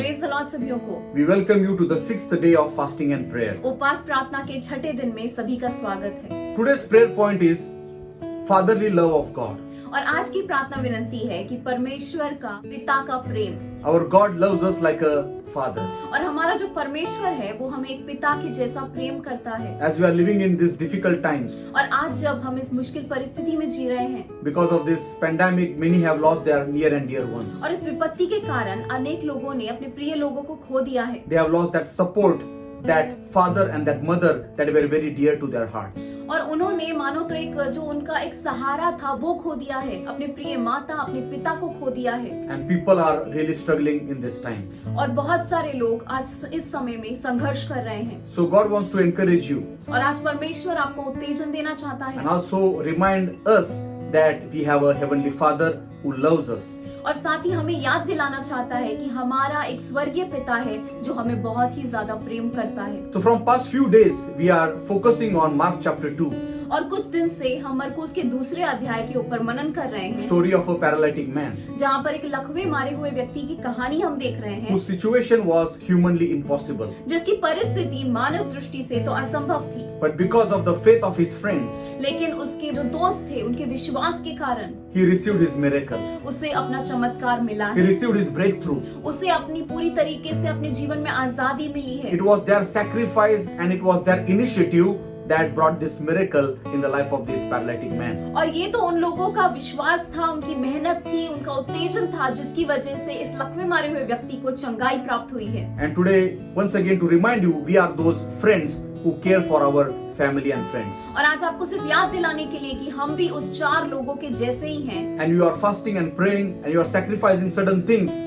Praise the Lord सभियों को We welcome you to the 6th day of fasting and prayer. उपवास प्रार्थना के छठे दिन में सभी का स्वागत है। Today's prayer point is fatherly love of God. और आज की प्रार्थना विनंती है कि परमेश्वर का पिता का प्रेम, Our God loves us like a father. और हमारा जो परमेश्वर है वो हमें एक पिता के जैसा प्रेम करता है। As we are living in these difficult times, और आज जब हम इस मुश्किल परिस्थिति में जी रहे हैं because of this pandemic, many have lost their near and dear ones. और इस विपत्ति के कारण अनेक लोगों ने अपने प्रिय लोगों को खो दिया है। They have lost that support, that father and that mother that were very dear to their hearts. और उन्होंने मानो तो एक जो उनका एक सहारा था वो खो दिया है, अपने प्रिय माता, अपने पिता को खो दिया है। And people are really struggling in this time. और बहुत सारे लोग आज इस समय में संघर्ष कर रहे हैं। So God wants to encourage you और आज परमेश्वर आपको उत्तेजन देना चाहता है and also remind us that we have a heavenly father who loves us. और साथ ही हमें याद दिलाना चाहता है कि हमारा एक स्वर्गीय पिता है जो हमें बहुत ही ज्यादा प्रेम करता है। So from past few days we are focusing on Mark chapter 2. और कुछ दिन से हम मरकुस के दूसरे अध्याय के ऊपर मनन कर रहे हैं, Story of a paralytic man जहाँ पर एक लकवे मारे हुए व्यक्ति की कहानी हम देख रहे हैं, whose situation was humanly impossible. जिसकी परिस्थिति मानव दृष्टि से तो असंभव थी, But because of the faith of his friends, लेकिन उसके जो दोस्त थे उनके विश्वास के कारण he received his miracle. उसे अपना चमत्कार मिला He है। received his breakthrough. उसे अपनी पूरी तरीके से अपने जीवन में आजादी मिली है। It was their sacrifice and it was their initiative that brought this miracle in the life of this paralytic man. और ये तो उन लोगों का विश्वास था, उनकी मेहनत थी, उनका उत्तेजन था, जिसकी वजह से इस लकवे मारे हुए व्यक्ति को चंगाई प्राप्त हुई है। And today, once again to remind you, we are those friends who care for our family and friends. और आज आपको सिर्फ याद दिलाने के लिए कि हम भी उस चार लोगों के जैसे ही हैं, And you are fasting and praying and you are sacrificing certain things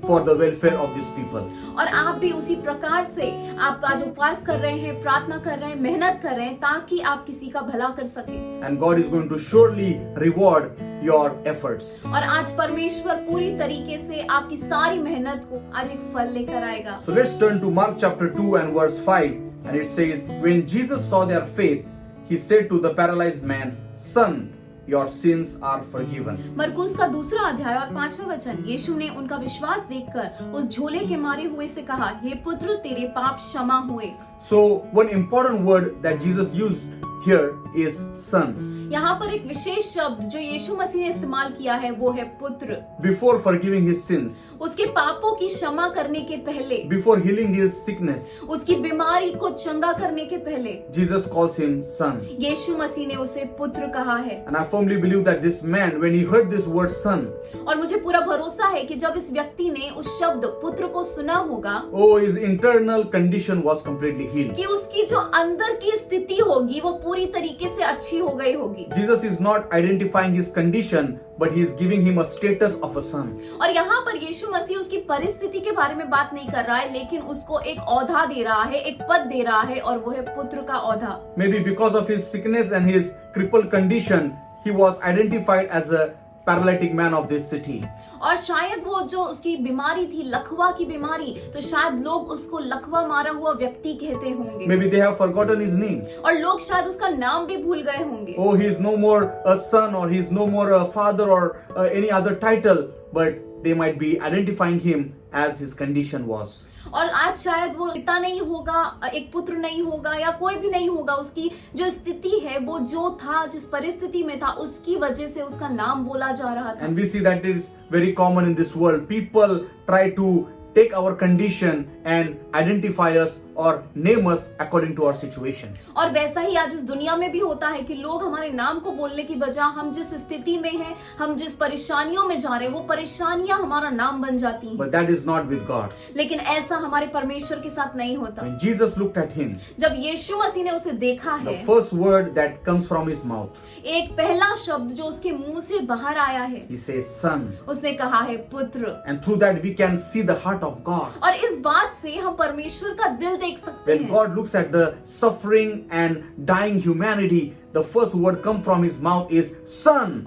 for the welfare of these people. और आप भी उसी प्रकार से आप आज उपवास कर रहे हैं, प्रार्थना कर रहे हैं, मेहनत कर रहे हैं ताकि आप किसी का भला कर सके। And God is going to surely reward your efforts. और आज परमेश्वर पूरी तरीके से आपकी सारी मेहनत को आज एक फल लेकर आएगा। So let's turn to Mark chapter 2 and verse 5, and it says, when Jesus saw their faith, he said to the paralyzed man, son, your sins are forgiven. मरकुस का दूसरा अध्याय और 5वां वचन, यीशु ने उनका विश्वास देखकर उस झोले के मारे हुए से कहा, हे पुत्र, तेरे पाप क्षमा हुए। So one important word that Jesus used here is son. यहाँ पर एक विशेष शब्द जो यीशु मसीह ने इस्तेमाल किया है वो है पुत्र। Before forgiving his sins, उसके पापों की क्षमा करने के पहले, before healing his sickness, उसकी बीमारी को चंगा करने के पहले Jesus calls him son. यीशु मसीह ने उसे पुत्र कहा है। And I firmly believe that this man, when he heard this word son, और मुझे पूरा भरोसा है कि जब इस व्यक्ति ने उस शब्द पुत्र को सुना होगा, oh, his internal condition was completely healed. कि उसकी जो अंदर की स्थिति होगी वो पूरी तरीके से अच्छी हो गई होगी। Jesus is not identifying his condition, but he is giving him a status of a son. और यहाँ पर यीशु मसीह उसकी परिस्थिति के बारे में बात नहीं कर रहा है, लेकिन उसको एक औधा दे रहा है, एक पद दे रहा है, और वो है पुत्र का औधा। Maybe because of his sickness and his crippled condition, he was identified as a paralytic man of this city. और शायद वो जो उसकी बीमारी थी, लकवा की बीमारी, तो शायद लोग उसको लकवा मारा हुआ व्यक्ति कहते होंगे। Maybe they have forgotten his name. और लोग शायद उसका नाम भी भूल गए होंगे। Oh, he is no more a son, or he is no more a father, or any other title, but they might be identifying him as his condition was. और आज शायद वो पिता नहीं होगा, एक पुत्र नहीं होगा, या कोई भी नहीं होगा, उसकी जो स्थिति है, वो जो था, जिस परिस्थिति में था, उसकी वजह से उसका नाम बोला जा रहा था। And we see that it is very common in this world. People try to take our condition and identify us or name us according to our situation. और वैसा ही आज इस दुनिया में भी होता है कि लोग हमारे नाम को बोलने की बजाय हम जिस स्थिति में हैं, हम जिस परेशानियों में जा रहे हैं, वो परेशानियां हमारा नाम बन जाती हैं। But that is not with God. लेकिन ऐसा हमारे परमेश्वर के साथ नहीं होता। When Jesus looked at him, जब यीशु मसीह ने उसे देखा the है, first word that comes from his mouth, एक पहला शब्द जो उसके मुंह से बाहर आया है, he says son. उसने कहा है पुत्र। And through that we can see the heart of God. और इस बात से हम परमेश्वर का दिल देख सकते When हैं। God looks at the suffering and dying humanity, the first word come from his mouth is son.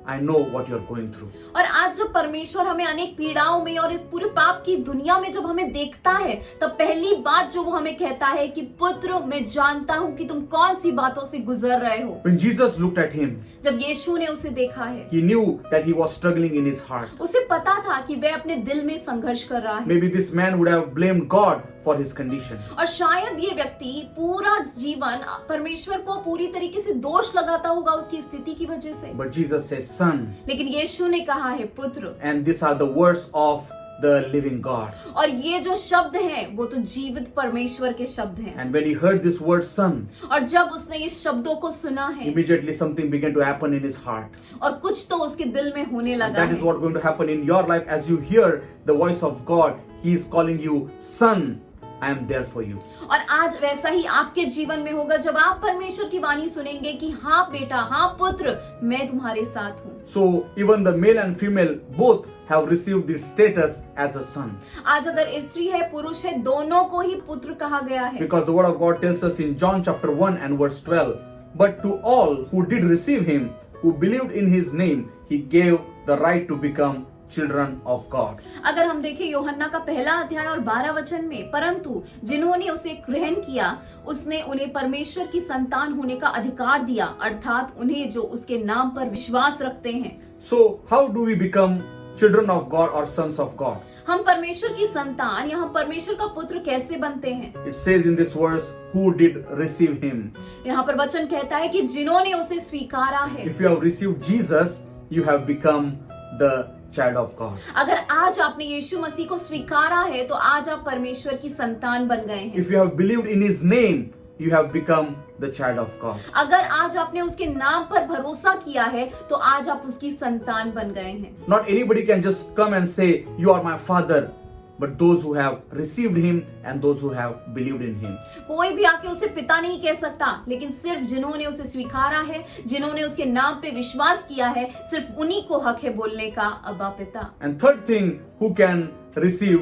I know what you're going through. और आज जब परमेश्वर हमें अनेक पीड़ाओं में और इस पूरे पाप की दुनिया में जब हमें देखता है, तब पहली बात जो वो हमें कहता है कि पुत्र, मैं जानता हूँ कि तुम कौन सी बातों से गुजर रहे हो। When Jesus looked at him, जब यीशु ने उसे देखा है, he knew that he was struggling in his heart. उसे पता था कि वह अपने दिल में संघर्ष कर रहा है। Maybe this man would have blamed God for his condition. और शायद ये व्यक्ति पूरा जीवन परमेश्वर को पूरी तरीके से दोष लगाता होगा उसकी स्थिति की वजह से। But Jesus says, son, लेकिन यीशु ने कहा है पुत्र, and these are the words of the living God. और ये जो शब्द हैं वो तो जीवित परमेश्वर के शब्द हैं। And when he heard this word son, और जब उसने इस शब्दों को सुना है, immediately something began to happen in his heart. और कुछ तो उसके दिल में होने And लगा that is है। what going to happen in your life as you hear the voice of God. He is calling you, son, I am there for you. और आज वैसा ही आपके जीवन में होगा जब आप परमेश्वर की वाणी सुनेंगे कि हाँ बेटा, हाँ पुत्र, मैं तुम्हारे साथ हूँ। So even the male and female both have received this status as a son. आज अगर स्त्री है पुरुष है, दोनों को ही पुत्र कहा गया है। Because the word of God tells us in John chapter 1 and verse 12, but to all who did receive him, who believed in his name, he gave the right to become children of God. अगर हम देखें यूहन्ना का पहला अध्याय और 12 वचन में, परंतु जिन्होंने उसे ग्रहण किया उसने उन्हें परमेश्वर की संतान होने का अधिकार दिया, अर्थात उन्हें जो उसके नाम पर विश्वास रखते हैं। So how do we become children of God or sons of God? हम परमेश्वर की संतान या हम परमेश्वर का पुत्र कैसे बनते हैं? It says in this verse, who did receive him. यहाँ पर वचन कहता है कि जिन्होंने उसे स्वीकारा है। If you have received Jesus, you have become the child of God. अगर आज आपने यीशु मसीह को स्वीकारा है तो आज आप परमेश्वर की संतान बन गए हैं। If you have believed in his name, you have become the child of God. अगर आज आपने उसके नाम पर भरोसा किया है तो आज आप उसकी संतान बन गए हैं। Not anybody can just come and say, you are my father, but those who have received him and those who have believed in him. कोई भी आके उसे पिता नहीं कह सकता, लेकिन सिर्फ जिन्होंने उसे स्वीकारा है, जिन्होंने उसके नाम पे विश्वास किया है, सिर्फ उन्हीं को हक है बोलने का अब्बा पिता। And third thing, who can receive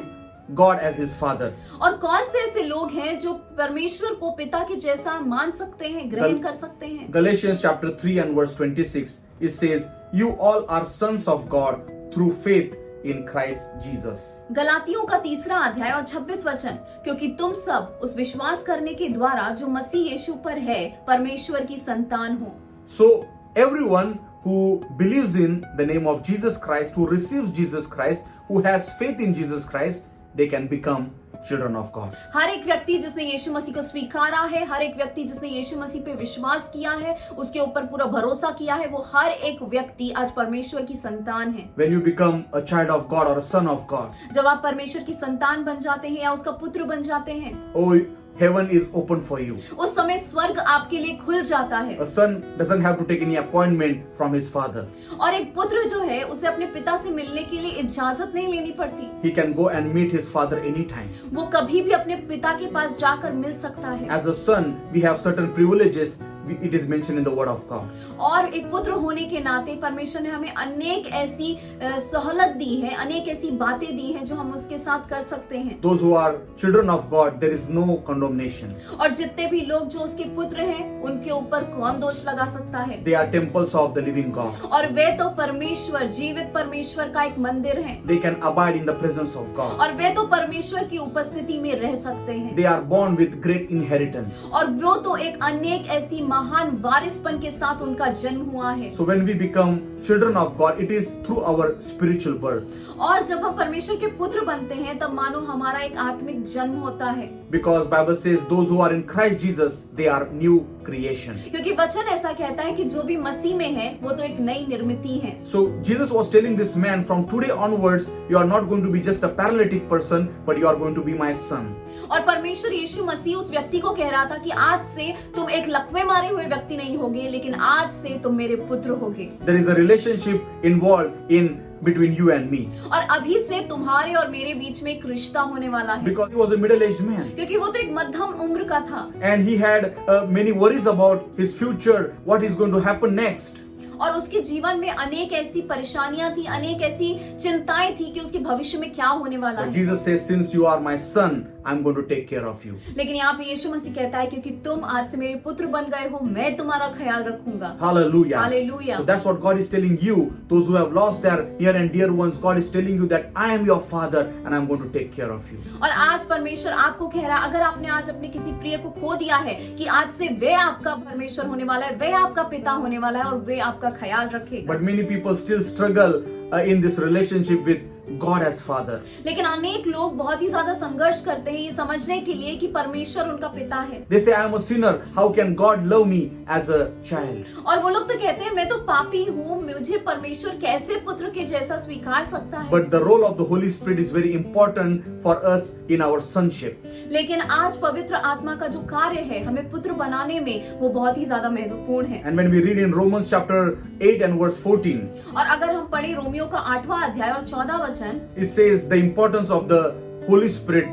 God as his father? और कौन से ऐसे लोग हैं जो परमेश्वर को पिता के जैसा मान सकते हैं, ग्रहण कर सकते हैं? Galatians chapter 3 and verse 26, it says, you all are sons of God through faith in Christ Jesus. गलातियों का 3 अध्याय और 26 वचन, क्योंकि तुम सब उस विश्वास करने के द्वारा जो मसीह यीशु पर है परमेश्वर की संतान हो। So everyone who believes in the name of Jesus Christ, who receives Jesus Christ, who has faith in Jesus Christ, they can become children of God. हर एक व्यक्ति जिसने यीशु मसीह को स्वीकारा है, हर एक व्यक्ति जिसने यीशु मसीह पे विश्वास किया है, उसके ऊपर पूरा भरोसा किया है, वो हर एक व्यक्ति आज परमेश्वर की संतान है। When you become a child of God or a son of God, जब आप परमेश्वर की संतान बन जाते हैं या उसका पुत्र बन जाते हैं, oh, heaven is open for you. उस समय स्वर्ग आपके लिए खुल जाता है। A son doesn't have to take any appointment from his father. और एक पुत्र जो है उसे अपने पिता से मिलने के लिए इजाजत नहीं लेनी पड़ती। He can go and meet his father anytime. वो कभी भी अपने पिता के पास जाकर मिल सकता है। As a son, we have certain privileges. It is mentioned in the word of God. और एक पुत्र होने के नाते परमेश्वर ने हमें अनेक ऐसी सहूलत दी है, अनेक ऐसी बातें दी हैं जो हम उसके साथ कर सकते हैं। Those who are children of God, there is no condemnation. और जितने भी लोग जो उसके पुत्र हैं, उनके ऊपर कौन दोष लगा सकता है? They are temples of the living God. और वे तो परमेश्वर, जीवित परमेश्वर का एक मंदिर है। They can abide in the presence of God. और वे तो परमेश्वर की उपस्थिति में रह सकते हैं। They are born with great inheritance. और वो तो एक अनेक ऐसी महान वारिसपन के साथ उनका जन्म हुआ है। So when we become children of God, it is through our spiritual birth. और जब हम परमेश्वर के पुत्र बनते हैं तब मानो हमारा एक आत्मिक जन्म होता है। Because Bible says those who are in Christ Jesus, they are new creation. क्योंकि वचन ऐसा कहता है कि जो भी मसीह में है वो तो एक नई निर्मिति है। So Jesus was telling this man, from today onwards, you are not going to be just a paralytic person, but you are going to be my son. और परमेश्वर यीशु मसीह उस व्यक्ति को कह रहा था कि आज से तुम एक लकवे मारे हुए व्यक्ति नहीं होगे, लेकिन आज से तुम मेरे पुत्र होगे। There is a relationship involved in between you and me. और अभी से तुम्हारे और मेरे बीच में एक रिश्ता होने वाला है। Because he was a middle-aged man. क्योंकि वो तो एक मध्यम उम्र का था। And he had many worries about his future, what is going to happen next. और उसके जीवन में अनेक ऐसी परेशानियां थी, अनेक ऐसी चिंताएं थी कि उसके भविष्य में क्या होने वाला But है। Jesus says, since you are my son, I'm going to take care of you. लेकिन यहाँ पे यीशु मसीह कहता है क्योंकि तुम आज से मेरे पुत्र बन गए हो, मैं तुम्हारा ख्याल रखूंगा। Hallelujah. Hallelujah. So that's what God is telling you. Those who have lost their near and dear ones, God is telling you that I am your father and I'm going to take care of you. और आज परमेश्वर आपको कह रहा है, अगर आपने आज अपने किसी प्रिय को खो दिया है, कि आज से वे आपका परमेश्वर होने वाला है, वे आपका पिता होने वाला है और वे आपका ख्याल रखेगा। But many people still struggle in this relationship with God as Father. लेकिन अनेक लोग बहुत ही ज्यादा संघर्ष करते हैं ये समझने के लिए कि परमेश्वर उनका पिता है। They say, I am a sinner. How can God love me as a child? और वो लोग तो कहते हैं मैं तो पापी हूँ, मुझे परमेश्वर कैसे पुत्र के जैसा स्वीकार सकता है। But the role of the Holy Spirit is very important for us in our sonship. लेकिन आज पवित्र आत्मा का जो कार्य है हमें पुत्र बनाने में, वो बहुत ही ज्यादा महत्वपूर्ण है। And when we read in Romans chapter 8 and verse 14, और अगर हम पढ़े रोमियो का 8वां अध्याय और 14 वचन, it says the importance of the Holy Spirit,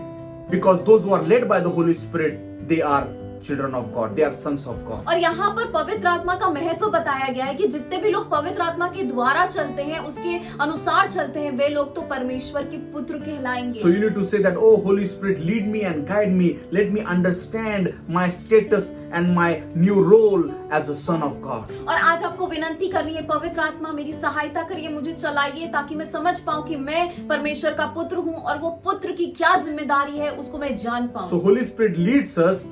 because those who are led by the Holy Spirit, they are children of God, they are sons of God. और यहाँ पर पवित्र आत्मा का महत्व बताया गया है कि जितने भी लोग पवित्र आत्मा के द्वारा चलते हैं, उसके अनुसार चलते हैं, वे लोग तो परमेश्वर के पुत्र कहलाएंगे। So you need to say that, oh Holy Spirit, lead me and guide me, let me understand my status and my new role as a son of God. और आज आपको विनंती करनी है, पवित्र आत्मा मेरी सहायता करिए, मुझे चलाइए ताकि मैं समझ पाऊं कि मैं परमेश्वर का पुत्र हूं और वो पुत्र की क्या जिम्मेदारी है उसको मैं जान पाऊं। So Holy Spirit leads us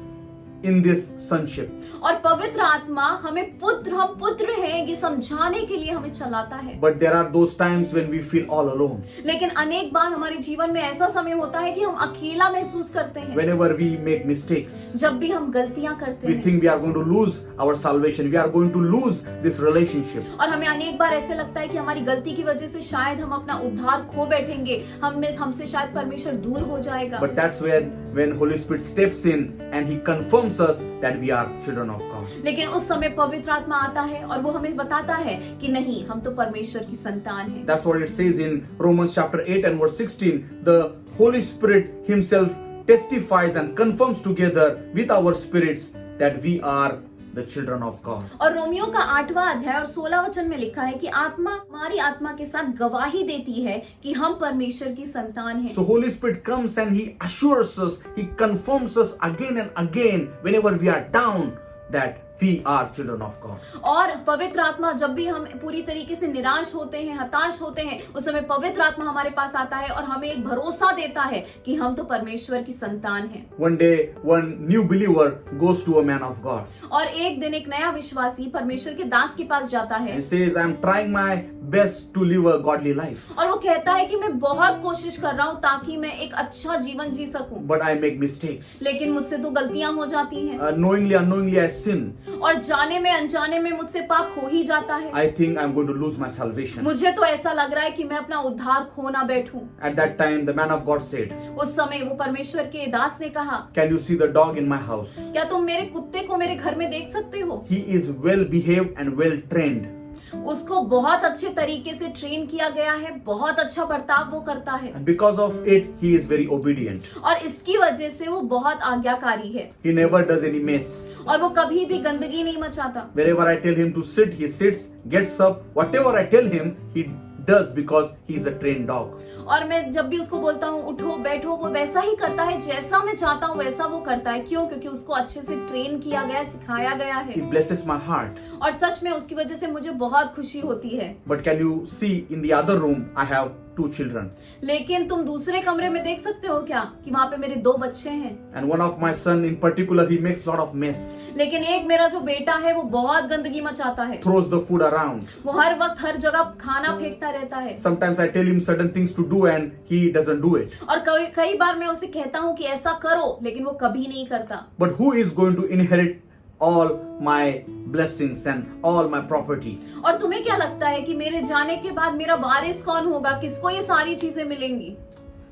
in this sonship. और पवित्र आत्मा हमें हम पुत्र हैं ये समझाने के लिए हमें चलाता है। But there are those times when we feel all alone. लेकिन अनेक बार हमारे जीवन में ऐसा समय होता है कि हम अकेला महसूस करते हैं। Whenever we make mistakes, जब भी हम गलतियां करते we हैं think we are going to lose our salvation, we are going to lose this relationship. और हमें अनेक बार ऐसे लगता है कि हमारी गलती की वजह से शायद हम अपना उद्धार खो बैठेंगे, हमसे शायद परमेश्वर दूर हो जाएगा। But that's when Holy Spirit steps in and He confirms us that we are children of God. लेकिन उस समय पवित्र आत्मा आता है और वो हमें बताता है कि नहीं, हम तो परमेश्वर की संतान हैं। That's what it says in Romans chapter 8 and verse 16. The Holy Spirit Himself testifies and confirms together with our spirits that we are the children of God. और रोमियो का 8वां अध्याय और 16 वचन में लिखा है कि आत्मा हमारी आत्मा के साथ गवाही देती है कि हम परमेश्वर की संतान हैं। So Holy Spirit comes and He assures us, He confirms us again and again whenever we are down that we are children of God. और पवित्र आत्मा जब भी हम पूरी तरीके से निराश होते हैं, हताश होते हैं, उस समय पवित्र आत्मा हमारे पास आता है और हमें एक भरोसा देता है कि हम तो परमेश्वर की संतान हैं। One day, one new believer goes to a man of God और एक दिन एक नया विश्वासी परमेश्वर के दास के पास जाता है and says, I am trying my best to live a godly life, और वो कहता है कि मैं बहुत कोशिश कर रहा हूँ ताकि मैं एक अच्छा जीवन जी सकूं, but I make mistakes. लेकिन मुझसे तो गलतियां हो जाती हैं Knowingly, unknowingly, I sin. और जाने में अनजाने में मुझसे पाप हो ही जाता है। I think I'm going to lose my salvation. मुझे तो ऐसा लग रहा है कि मैं अपना उद्धार खो ना बैठूं। At that time, the man of God said, उस समय वो परमेश्वर के दास ने कहा, can you see the dog in my house? क्या तुम मेरे कुत्ते को मेरे घर में देख सकते हो? He is well behaved and well trained. उसको बहुत अच्छे तरीके से ट्रेन किया गया है, बहुत अच्छा बर्ताव वो करता है And because of it, he is very obedient. और इसकी वजह से वो बहुत आज्ञाकारी है He never does any mess. और वो कभी भी गंदगी नहीं मचाता। Wherever I tell him to sit, he sits, gets up. Whatever I tell him, he does because he is a trained dog. और मैं जब भी उसको बोलता हूँ उठो बैठो, वो वैसा ही करता है, जैसा मैं चाहता हूँ वैसा वो करता है। क्यों? क्योंकि उसको अच्छे से ट्रेन किया गया है, सिखाया गया है। It blesses my heart. और सच में उसकी वजह से मुझे बहुत खुशी होती है। But can you see in the other room, I have 2 children. लेकिन तुम दूसरे कमरे में देख सकते हो क्या कि वहाँ पे मेरे 2 बच्चे हैं। And one of my son in particular, he makes lot of mess. लेकिन एक मेरा जो बेटा है वो बहुत गंदगी मचाता है। Throws the food around. वो हर वक्त हर जगह खाना फेंकता रहता है। Sometimes I tell him certain things to do and he doesn't do it. और कई बार मैं उसे कहता हूँ कि ऐसा करो, लेकिन वो कभी नहीं करता। But who is going to inherit all my blessings and all my property? और तुम्हें क्या लगता है कि मेरे जाने के बाद मेरा वारिस कौन होगा? किसको ये सारी चीजें मिलेंगी?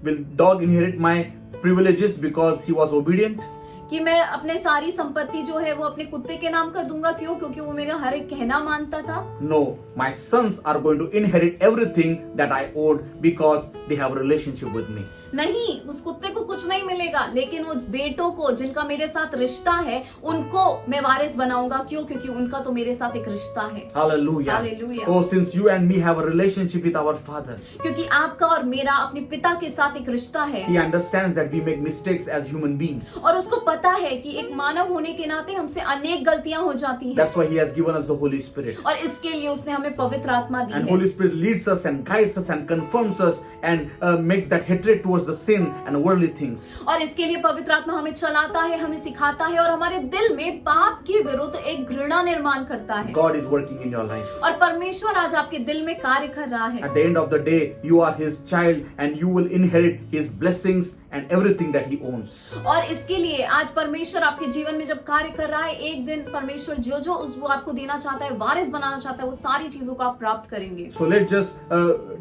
Will dog inherit my privileges because he was obedient? कि मैं अपने सारी संपत्ति जो है वो अपने कुत्ते के नाम कर दूंगा। क्यों? क्योंकि वो मेरा हर एक कहना मानता था। No, my sons are going to inherit everything that I owed because they have a relationship with me. नहीं, उस कुत्ते को कुछ नहीं मिलेगा, लेकिन उस बेटों को जिनका मेरे साथ रिश्ता है उनको मैं वारिस बनाऊंगा। क्यों? क्योंकि उनका तो मेरे साथ एक रिश्ता है। Hallelujah. Hallelujah. Oh, since you and me have a relationship with our Father, क्योंकि आपका और मेरा अपने पिता के साथ एक रिश्ता है, He understands that we make mistakes as human beings. और उसको पता है कि एक मानव होने के नाते हमसे अनेक गलतियां हो जाती हैं, That's why He has given us the Holy Spirit. और इसके लिए उसने हमें पवित्र आत्मा दी And है। Holy Spirit leads us and guides us and confirms us and makes that hatred towards the sin and worldly things. और इसके लिए पवित्र आत्मा हमें चलाता है, हमें सिखाता है, और हमारे दिल में पाप के विरुद्ध एक घृणा निर्माण करता है। God is working in your life. और परमेश्वर आज आपके दिल में कार्य कर रहा है। At the end of the day, you are His child and you will inherit His blessings and everything that He owns. और इसके लिए आज परमेश्वर आपके जीवन में जब कार्य कर रहा है, एक दिन परमेश्वर जो जो वो आपको देना चाहता है, वारिस बनाना चाहता है, वो सारी चीजों को आप प्राप्त करेंगे। So let's just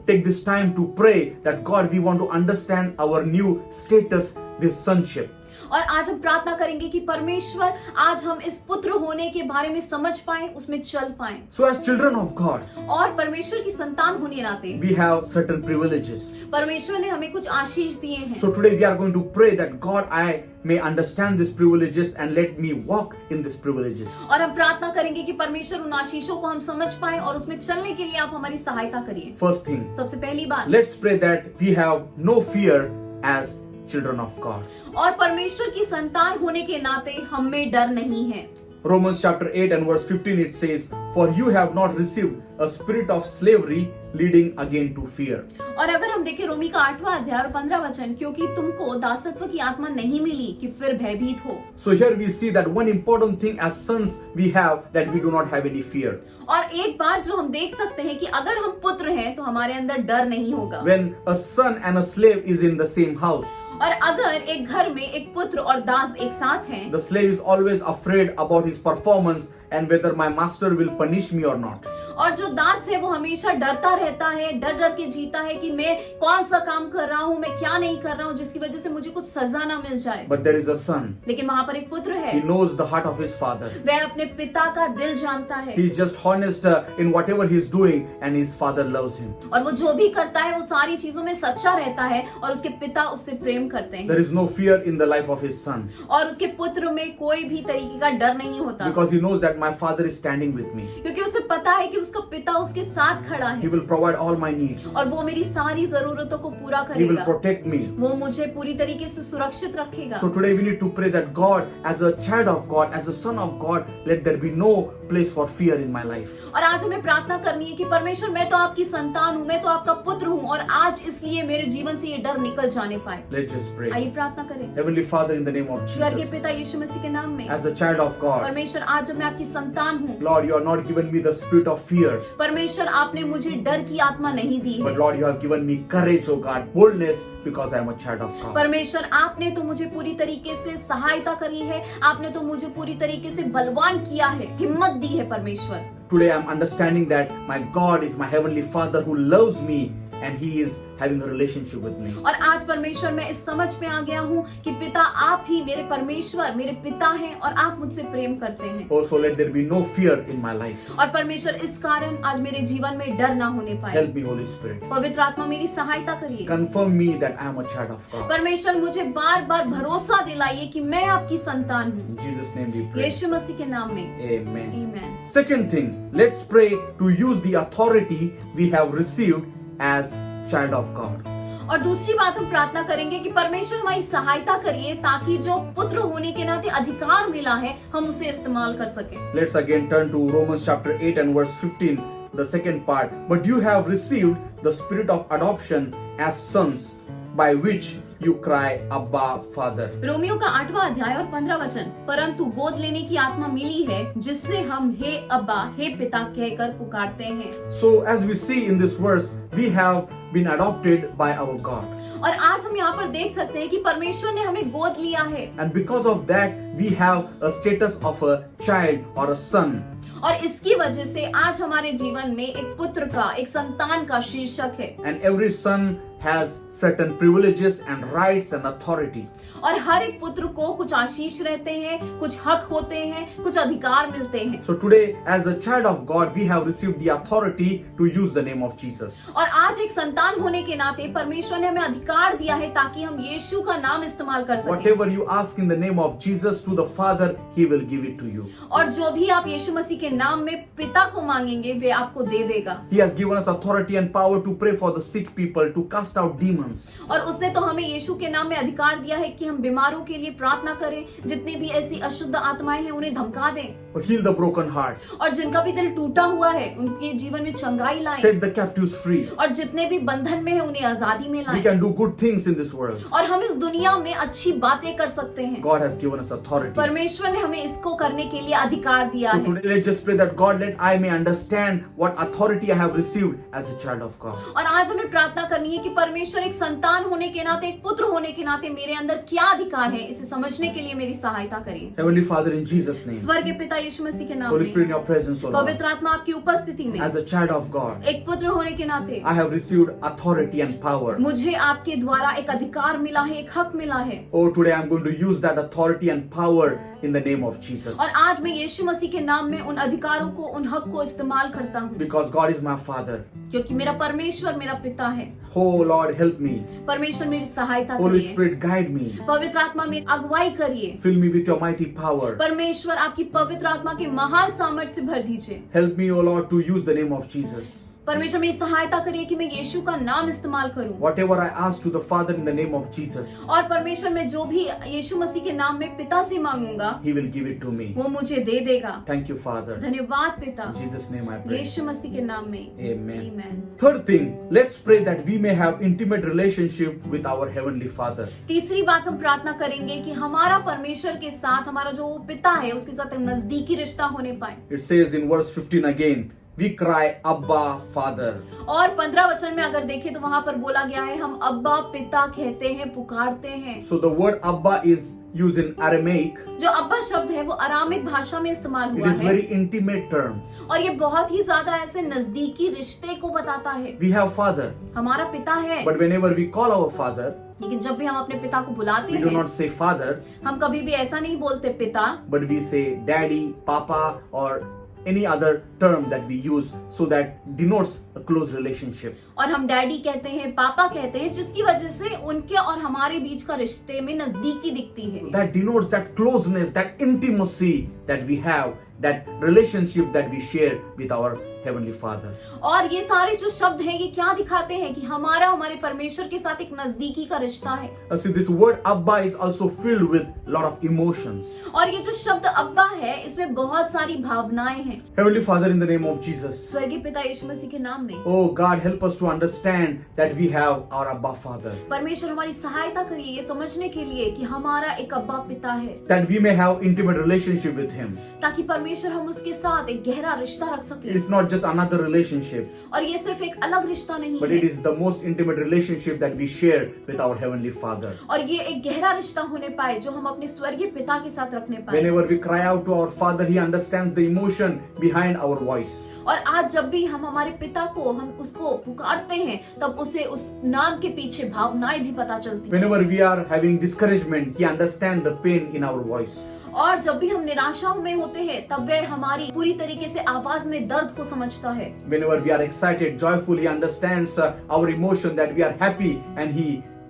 take this time to pray that God, we want to understand our new status, this sonship. और आज हम प्रार्थना करेंगे कि परमेश्वर आज हम इस पुत्र होने के बारे में समझ पाए, उसमें चल पाए। So as children of God, और परमेश्वर की संतान होने नाते we have certain privileges. परमेश्वर ने हमें कुछ आशीष दिए हैं। So today we are going to pray that God, I may understand these privileges and let me walk in these privileges. और हम प्रार्थना करेंगे कि परमेश्वर उन आशीषों को हम समझ पाए और उसमें चलने के लिए आप हमारी सहायता करिए। First thing, सबसे पहली बात, let's pray that we have no fear as children of God. और परमेश्वर की संतान होने के नाते हम में डर नहीं है। Romans chapter 8 and verse 15 it says, "For you have not received a spirit of slavery leading again to fear." और अगर हम देखें रोमी का 8वां अध्याय और 15 वचन, क्योंकि तुमको दासत्व की आत्मा नहीं मिली कि फिर भयभीत हो। So here we see that one important thing as sons we have, that we do not have any fear. और एक बात जो हम देख सकते हैं कि अगर हम पुत्र हैं तो हमारे अंदर डर नहीं होगा। When a son and a slave is in the same house, और अगर एक घर में एक पुत्र और दास एक साथ हैं, the slave is always afraid about his performance and whether my master will punish me or not. और जो दास है वो हमेशा डरता रहता है, डर डर के जीता है कि मैं कौन सा काम कर रहा हूँ, मैं क्या नहीं कर रहा हूँ, जिसकी वजह से मुझे कुछ सजा ना मिल जाए। But there is a son. लेकिन वहाँ पर एक पुत्र है, He knows the heart of his father. वह अपने पिता का दिल जानता है, He is just honest in whatever he is doing and his father loves him. और वो जो भी करता है वो सारी चीजों में सच्चा रहता है, और उसके पिता उससे प्रेम करते हैं। There is no fear in the life of his son और उसके पुत्र में कोई भी तरीके का डर नहीं होता, because he knows that my father is standing with me. क्योंकि उसे पता है कि उसका पिता उसके साथ खड़ा He है, will provide all my needs. और वो मेरी सारी जरूरतों को पूरा He will करेगा, protect me. वो मुझे पूरी तरीके से सुरक्षित रखेगा। So today we need to pray that God, as a child of God, as a son of God, let there be no place for fear in my life. और आज हमें प्रार्थना करनी है कि परमेश्वर, मैं तो आपकी संतान हूँ, मैं तो आपका पुत्र हूँ, और आज इसलिए मेरे जीवन से ये डर निकल जाने पाए। Let's just pray. आइए प्रार्थना करें। Heavenly Father, in the name of स्वर्गीय Jesus, पिता यीशु मसीह के नाम में, as a child of God, परमेश्वर आज जब मैं आपकी संतान हूँ, Lord, you have not given me the spirit of fear, परमेश्वर आपने मुझे डर की आत्मा नहीं दी है, but Lord, you have given me courage, oh God, boldness, because I am a child of God. परमेश्वर आपने तो मुझे पूरी तरीके से सहायता करी है, आपने तो मुझे पूरी तरीके से बलवान किया है, हिम्मत दी है परमेश्वर। Today I am understanding that my God is my heavenly Father who loves me and He is having a relationship with me. और आज परमेश्वर मैं इस समझ में आ गया हूँ कि पिता आप ही मेरे परमेश्वर, मेरे पिता हैं, और आप मुझसे प्रेम करते हैं। Oh, so let there be no fear in my life. और परमेश्वर इस कारण आज मेरे जीवन में डर ना होने पाए। Help me, Holy Spirit. पवित्र आत्मा मेरी सहायता करिए। Confirm me that I am a child of God. परमेश्वर मुझे बार बार भरोसा दिलाइए कि मैं आपकी संतान हूँ। In Jesus' name we pray. यीशु मसीह के नाम में Amen. आमीन। Second thing, let's pray to use the authority we have received as child of God. और दूसरी बात हम प्रार्थना करेंगे कि परमेश्वर हमारी सहायता करिए ताकि जो पुत्र होने के नाते अधिकार मिला है हम उसे इस्तेमाल कर सके। Let's again turn to Romans chapter 8 and verse 15, the second part. But you have received the spirit of adoption as sons, by which you cry, Abba, Father. Romeo का 8वां अध्याय और 15 वचन, परंतु गोद लेने की आत्मा मिली है जिससे हम हे अब्बा, हे पिता कहकर पुकारते हैं। So as we see in this verse, we have been adopted by our God. और आज हम यहाँ पर देख सकते हैं कि परमेश्वर ने हमें गोद लिया है, And because of that, we have a status of a child or a son. और इसकी वजह से आज हमारे जीवन में एक पुत्र का, एक संतान का शीर्षक है। And every son has certain privileges and rights and authority. और हर एक पुत्र को कुछ आशीष रहते हैं, कुछ हक होते हैं, कुछ अधिकार मिलते हैं। So today, as a child of God, we have received the authority to use the name of Jesus. और आज एक संतान होने के नाते परमेश्वर ने हमें अधिकार दिया है ताकि हम यीशु का नाम इस्तेमाल कर सकें। Whatever you ask in the name of Jesus to the Father, He will give it to you. और जो भी आप यीशु मसीह के नाम में पिता को मांगेंगे वे आपको दे देगा। He has given us authority and power to pray for the sick people, to cast out demons. और उसने तो हमें यीशु के नाम में अधिकार दिया है कि हम बीमारों के लिए प्रार्थना करें, जितने भी ऐसी अशुद्ध आत्माएं हैं उन्हें धमका दें, Or heal the broken heart. और जिनका भी दिल टूटा हुआ है उनके जीवन में चंगाई लाएं, Set the captives free. और जितने भी बंधन में है उन्हें आजादी में We लाएं। can do good things in this world. और हम इस दुनिया में अच्छी बातें कर सकते हैं। God has given us authority. परमेश्वर ने हमें इसको करने के लिए अधिकार दिया So है। today let's just pray that God, let I may understand what authority I have received as a child of God. और आज हमें प्रार्थना करनी है कि परमेश्वर एक संतान होने के नाते, एक पुत्र होने के नाते मेरे अंदर क्या अधिकार है, इसे समझने के लिए मेरी सहायता करिए। Heavenly Father, in Jesus' name, स्वर्गीय पिता यीशु मसीह के नाम Holy Spirit, in में, your presence, O Lord, पवित्र आत्मा आपकी उपस्थिति में, as a child of God, एक पुत्र होने के नाते I have received authority and power. मुझे आपके द्वारा एक अधिकार मिला है, एक हक मिला है। Oh, today I'm going to use that authority and power in the name of Jesus. और आज मैं यीशु मसीह के नाम में उन अधिकारों को, उन हक को इस्तेमाल करता हूँ, Because God is my Father. क्योंकि मेरा परमेश्वर मेरा पिता है। Oh Lord, help me. परमेश्वर मेरी सहायता Holy करिए। Spirit, guide me. पवित्र आत्मा मेरी अगुवाई करिए। Fill me with your mighty power. परमेश्वर आपकी पवित्र आत्मा के महान सामर्थ्य से भर दीजिए। Help me, O Lord, to use the name of Jesus. परमेश्वर मेरी सहायता करिए कि मैं यीशु का नाम इस्तेमाल करूं। Whatever I ask to the Father in the name of Jesus, और परमेश्वर मैं जो भी यीशु मसीह के नाम में पिता से मांगूंगा He will give it to me. वो मुझे दे देगा। Thank you, Father. धन्यवाद पिता, In Jesus' name I pray. यीशु मसीह के नाम में Amen. आमीन। Third thing, let's pray that we may have intimate relationship with our Heavenly Father. तीसरी बात हम प्रार्थना करेंगे कि हमारा परमेश्वर के साथ, हमारा जो पिता है उसके साथ एक नजदीकी रिश्ता होने पाए। It says in verse 15 again, we cry, Abba, Father. और 15 वचन में अगर देखें तो वहाँ पर बोला गया है हम अब्बा पिता कहते हैं, पुकारते हैं। So the word Abba is used in Aramaic. जो अब्बा शब्द है वो अरामिक भाषा में इस्तेमाल It हुआ is है very intimate term. और ये बहुत ही ज्यादा ऐसे नजदीकी रिश्ते को बताता है। We have Father, हमारा पिता है, but whenever we call our Father, लेकिन जब भी हम अपने पिता को बुलाते we do हैं not say Father, हम कभी भी ऐसा नहीं बोलते पिता, but we say Daddy, Papa, or any other term that we use so that denotes a close relationship. और हम डैडी कहते हैं, पापा कहते हैं, जिसकी वजह से उनके और हमारे बीच का रिश्ते में नजदीकी दिखती है। That denotes that closeness, that intimacy that we have, that relationship that we share with our Heavenly Father. और ये सारे जो शब्द हैं ये क्या दिखाते हैं कि हमारा हमारे परमेश्वर के साथ एक नजदीकी का रिश्ता है। See, this word Abba is also filled with lot of emotions. और ये जो शब्द अब्बा है इसमें बहुत सारी भावनाएं हैं। Heavenly Father, in the name of Jesus. स्वर्गीय पिता यीशु मसीह के नाम में, Oh God, help us to understand that we have our Abba Father. परमेश्वर हमारी सहायता करिए ये समझने के लिए कि हमारा एक अब्बा पिता है, That we may have intimate relationship with Him. ताकि परमेश्वर हम उसके साथ एक गहरा रिश्ता रख सकें। It is not just another relationship, और ये सिर्फ एक अलग रिश्ता नहीं but है, it is the most intimate relationship that we share with our Heavenly Father. और ये एक गहरा रिश्ता होने पाए जो हम अपने स्वर्गीय पिता के साथ रखने पाए। Whenever we cry out to our Father, He understands the emotion behind our voice. और आज जब भी हम हमारे पिता को हम उसको पुकारते हैं तब उसे उस नाम के पीछे भावनाएं भी पता चलती हैं। Whenever we are having discouragement, He understands the pain in our voice. और जब भी हम निराशा में होते हैं तब वह हमारी पूरी तरीके से आवाज में दर्द को समझता है। Whenever we are excited, joyful, He understands our emotion, that we are happy, and He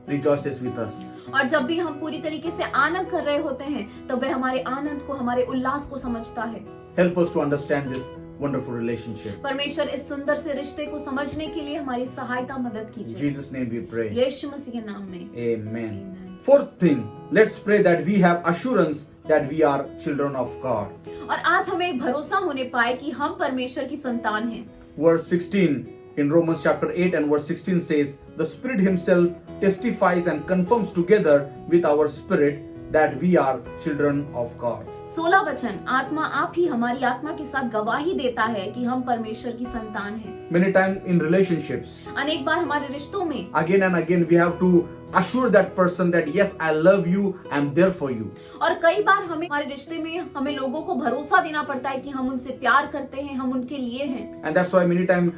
rejoices with us. और जब भी हम पूरी तरीके से आनंद कर रहे होते हैं तब वह हमारे आनंद को, हमारे उल्लास को समझता है। Help us to understand this wonderful relationship. परमेश्वर इस सुंदर से रिश्ते को समझने के लिए हमारी सहायता मदद In कीजिए। Jesus' name we pray. यीशु मसीह के नाम में Amen. Amen. Fourth thing, let's pray that we have assurance that we are children of God. और आज हमें एक भरोसा होने पाए कि हम परमेश्वर की संतान हैं। Verse 16 in Romans chapter 8 and verse 16 says, the Spirit Himself testifies and confirms together with our spirit that we are children of God. 16 वचन, आत्मा आप ही हमारी आत्मा के साथ गवाही देता है कि हम परमेश्वर की संतान हैं। Many times in relationships, अनेक बार हमारे रिश्तों में again and again we have to assure that person that yes, I love you, I'm there for you. और कई बार हमारे रिश्ते में हमें लोगों को भरोसा देना पड़ता है कि हम उनसे प्यार करते हैं, हम उनके लिए हैं। And that's why many times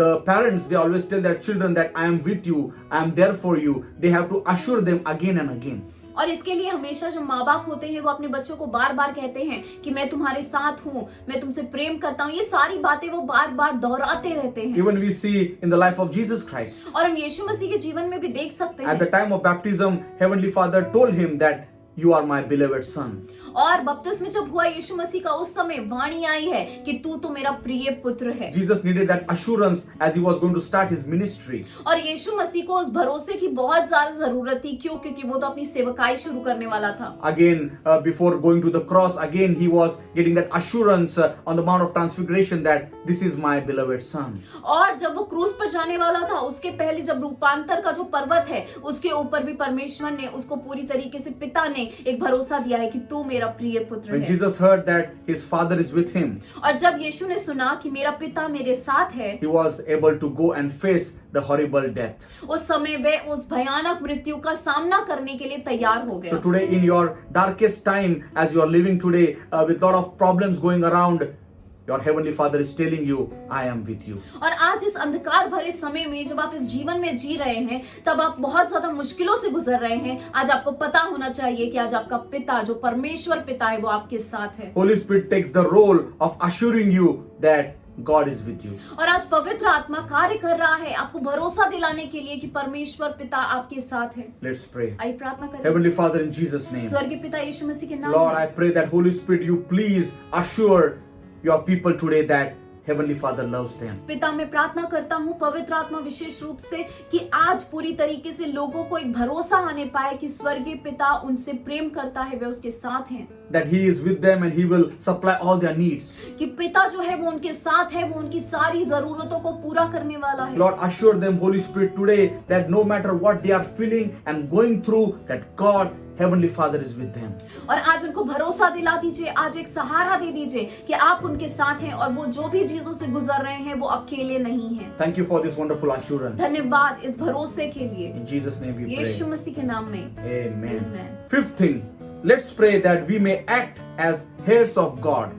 the parents, they always tell their children that I am with you, I am there for you. They have to assure them again and again. और इसके लिए हमेशा जो माँ बाप होते हैं वो अपने बच्चों को बार बार कहते हैं कि मैं तुम्हारे साथ हूँ, मैं तुमसे प्रेम करता हूँ। ये सारी बातें वो बार बार दोहराते रहते हैं। Even we see in the life of Jesus Christ. और हम यीशु मसीह के जीवन में भी देख सकते हैं। At the time of baptism, Heavenly Father told him that you are my beloved son. और बपतिस्मा जब हुआ यीशु मसीह का, उस समय वाणी आई है कि तू तो मेरा प्रिय पुत्र है। Jesus needed that assurance as he was going to start his ministry. और यीशु मसीह को उस भरोसे की बहुत ज्यादा जरूरत थी। क्यों? क्योंकि वो तो अपनी सेवकाई शुरू करने वाला था। Again, before going to the cross, again he was getting that assurance on the Mount of Transfiguration that this is my beloved son. और जब वो क्रूस पर जाने वाला था, उसके पहले जब रूपांतर का जो पर्वत है, उसके ऊपर भी परमेश्वर ने उसको पूरी तरीके से, पिता ने एक भरोसा दिया है कि तू मेरा प्रिय पुत्र When है। Jesus heard that his father is with him, और जब यीशु ने सुना कि मेरा पिता मेरे साथ है, he was able to go and face the horrible death. उस समय वे उस भयानक मृत्यु का सामना करने के लिए तैयार हो So गया। today in your darkest time, as you are living today with lot of problems going around, your Heavenly Father is telling you, I am with you. और आज इस अंधकार भरे समय में जब आप इस जीवन में जी रहे हैं, तब आप बहुत ज्यादा मुश्किलों से गुजर रहे हैं, आज आपको पता होना चाहिए कि आज आपका पिता, जो परमेश्वर पिता है, वो आपके साथ है। Holy Spirit takes the role of assuring you that God is with you. और आज पवित्र आत्मा कार्य कर रहा है आपको भरोसा दिलाने के लिए कि परमेश्वर पिता आपके साथ है। Let's pray. आइए प्रार्थना करें। Heavenly Father, in Jesus' name, स्वर्गीय पिता यीशु मसीह के नाम Lord, में, I pray that Holy Spirit, you please assure your people today that Heavenly Father loves them. पिता मैं प्रार्थना करता हूँ पवित्र आत्मा विशेष रूप से कि आज पूरी तरीके से लोगों को एक भरोसा आने पाए कि स्वर्गीय पिता उनसे प्रेम करता है, वे उसके साथ हैं। That He is with them and He will supply all their needs. कि पिता जो है वो उनके साथ है, वो उनकी सारी जरूरतों को पूरा करने वाला है। Lord, assure them, Holy Spirit, today that no matter what they are feeling and going through, that God, Heavenly Father is with them. और आज उनको भरोसा दिला दीजिए, आज एक सहारा दे दीजिए कि आप उनके साथ हैं और वो जो भी चीजों से गुजर रहे हैं वो अकेले नहीं हैं। Thank you for this wonderful assurance. धन्यवाद इस भरोसे के लिए। In Jesus' name we Yeshu pray. मसीह के नाम में Amen. Amen. Fifth thing, let's pray that we may act as heirs of God.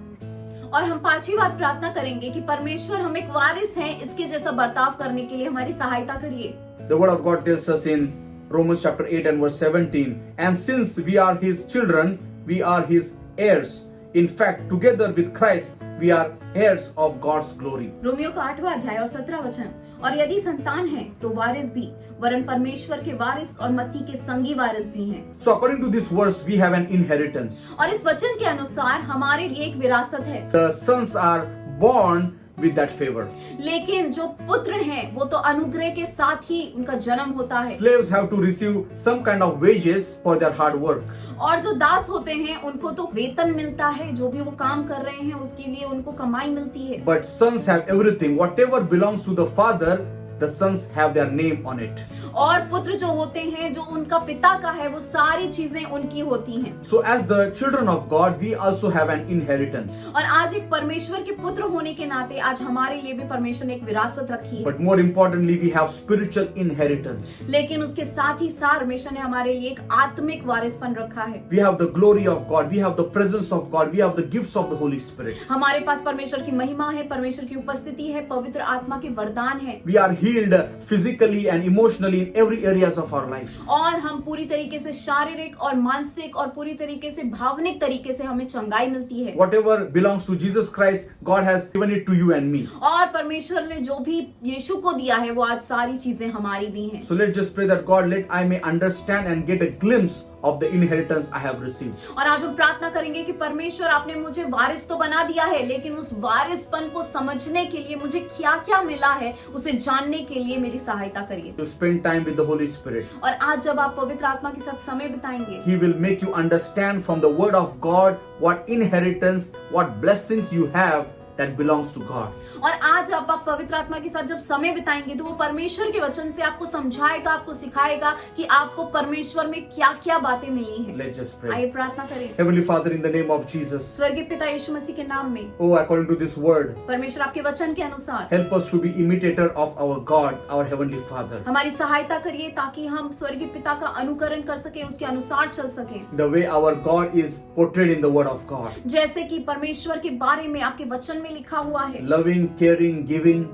और हम पांचवी बात प्रार्थना करेंगे कि परमेश्वर हम एक वारिस हैं, इसके जैसा बर्ताव करने के लिए हमारी सहायता करिए। The word of God tells us in Romans chapter 8 and verse 17, and since we are His children, we are His heirs. In fact, together with Christ, we are heirs of God's glory. Romeo का 8वां अध्याय और 17 वचन, और यदि संतान है तो वारिस भी, वरन परमेश्वर के वारिस और मसीह के संगी वारिस भी हैं। So according to this verse, we have an inheritance. और इस वचन के अनुसार हमारे लिए एक विरासत है। The sons are born with that favor. लेकिन जो पुत्र हैं वो तो अनुग्रह के साथ ही उनका जन्म होता है। Slaves have to receive some kind of wages for their hard work. और जो दास होते हैं उनको तो वेतन मिलता है, जो भी वो काम कर रहे हैं उसके लिए उनको कमाई मिलती है। But sons have everything. Whatever belongs to the father, the sons have their name on it. और पुत्र जो होते हैं, जो उनका पिता का है, वो सारी चीजें उनकी होती हैं। So as the children of God, we also have an inheritance. और आज एक परमेश्वर के पुत्र होने के नाते आज हमारे लिए भी परमेश्वर ने एक विरासत रखी है। But more importantly, we have spiritual inheritance. लेकिन उसके साथ ही परमेश्वर ने हमारे लिए एक आत्मिक वारिसपन रखा है। We have the glory of God. We have the presence of God. We have the gifts of the Holy Spirit. हमारे पास परमेश्वर की महिमा है, परमेश्वर की उपस्थिति है, पवित्र आत्मा के वरदान है। We are healed physically and emotionally in every areas of our life. और हम पूरी तरीके से शारीरिक और मानसिक और पूरी तरीके से भावनिक तरीके से हमें चंगाई मिलती है। Whatever belongs to Jesus Christ, God has given it to you and me. और परमेश्वर ने जो भी यीशु को दिया है वो आज सारी चीजें हमारी भी हैं। So let's just pray that God, let I may understand and get a glimpse of the inheritance I have received. और आज हम प्रार्थना करेंगे कि परमेश्वर आपने मुझे वारिस तो बना दिया है, लेकिन उस वारिसपन को समझने के लिए मुझे क्या क्या मिला है उसे जानने के लिए मेरी सहायता करिए। To spend time with the Holy Spirit. और आज जब आप पवित्र आत्मा के साथ समय बिताएंगे, He will make you understand from the word of God what inheritance, what blessings you have that belongs to God. और आज आप पवित्र आत्मा के साथ जब समय बिताएंगे तो वो परमेश्वर के वचन से आपको समझाएगा, आपको सिखाएगा कि आपको परमेश्वर में क्या क्या बातें मिली हैं। Let's just pray. आइए प्रार्थना करें। Heavenly Father, in the name of Jesus, स्वर्गीय पिता यीशु मसीह के नाम में, oh, according to this word, परमेश्वर आपके वचन के अनुसार help us to be imitator of our God, our Heavenly Father. हमारी सहायता करिए ताकि हम स्वर्गीय पिता का अनुकरण कर सके, उसके अनुसार चल सके। The way our God is portrayed in the word of God. जैसे कि परमेश्वर के बारे में आपके वचन में लिखा हुआ है, Loving, caring, giving.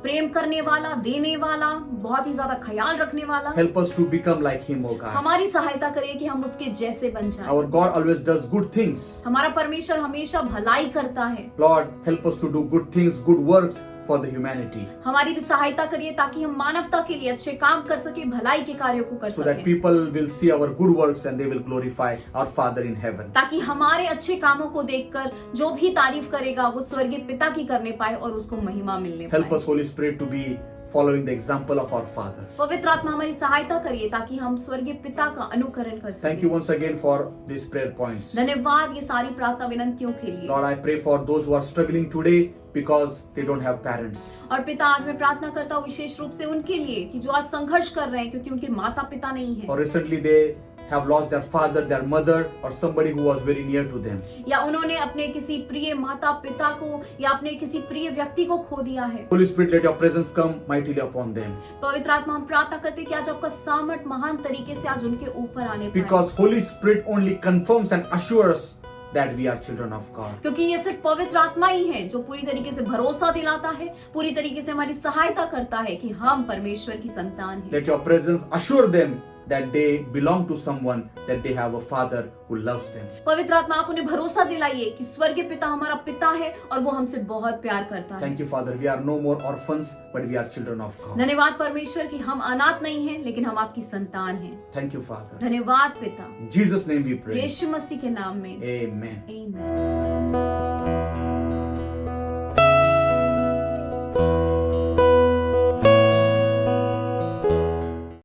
प्रेम करने वाला, देने वाला, बहुत ही ज्यादा ख्याल रखने वाला। Help us to become like Him, oh God. हमारी सहायता करिए कि हम उसके जैसे बन जाएं। Our God always does good things. हमारा परमेश्वर हमेशा भलाई करता है। Lord, help us to do good things, good works for the humanity, हमारी भी सहायता करिए ताकि हम मानवता के लिए अच्छे काम कर सके, भलाई के कार्यों को कर so that सके, people will see our good works and they will glorify our Father in heaven. ताकि हमारे अच्छे कामों को देखकर जो भी तारीफ करेगा वो स्वर्गीय पिता की करने पाए और उसको महिमा मिलने Help पाए। us, Holy Spirit, to be following the example of our Father. पवित्र आत्मा हमारी सहायता करिए ताकि हम स्वर्गीय पिता का अनुकरण कर Thank you सकें। once again for these prayer points. धन्यवाद ये सारी प्रार्थना विनंतियों के लिए। Lord, I pray for those who are struggling today because they don't have parents. और पिता आज मैं प्रार्थना करता हूँ विशेष रूप से उनके लिए कि जो आज संघर्ष कर रहे हैं क्योंकि उनके माता पिता नहीं है, Or recently they have lost their father, their mother, or somebody who was very near to them. या उन्होंने अपने किसी प्रिय माता पिता को या अपने किसी प्रिय व्यक्ति को खो दिया है। Holy Spirit, let your presence come mightily upon them. पवित्र आत्मा हम प्रार्थना करते हैं कि आज आपका सामर्थ महान तरीके से आज उनके ऊपर आने पाए, Because Holy Spirit only confirms and assures that we are children of God. क्योंकि ये सिर्फ पवित्र आत्मा ही है जो पूरी तरीके से भरोसा दिलाता है, पूरी तरीके से हमारी सहायता करता है कि हम परमेश्वर की संतान हैं। Let your presence assure them that they belong to someone, that they have a father who loves them. पवित्र आत्मा आप उन्हें भरोसा दिलाइए कि स्वर्गीय पिता हमारा पिता है और वो हमसे बहुत प्यार करता है। Thank you, Father. We are no more orphans, but we are children of God. धन्यवाद परमेश्वर कि हम अनाथ नहीं हैं लेकिन हम आपकी संतान हैं। Thank you, Father. धन्यवाद पिता, In Jesus' name we pray. यीशु मसीह के नाम में, Amen. आमीन।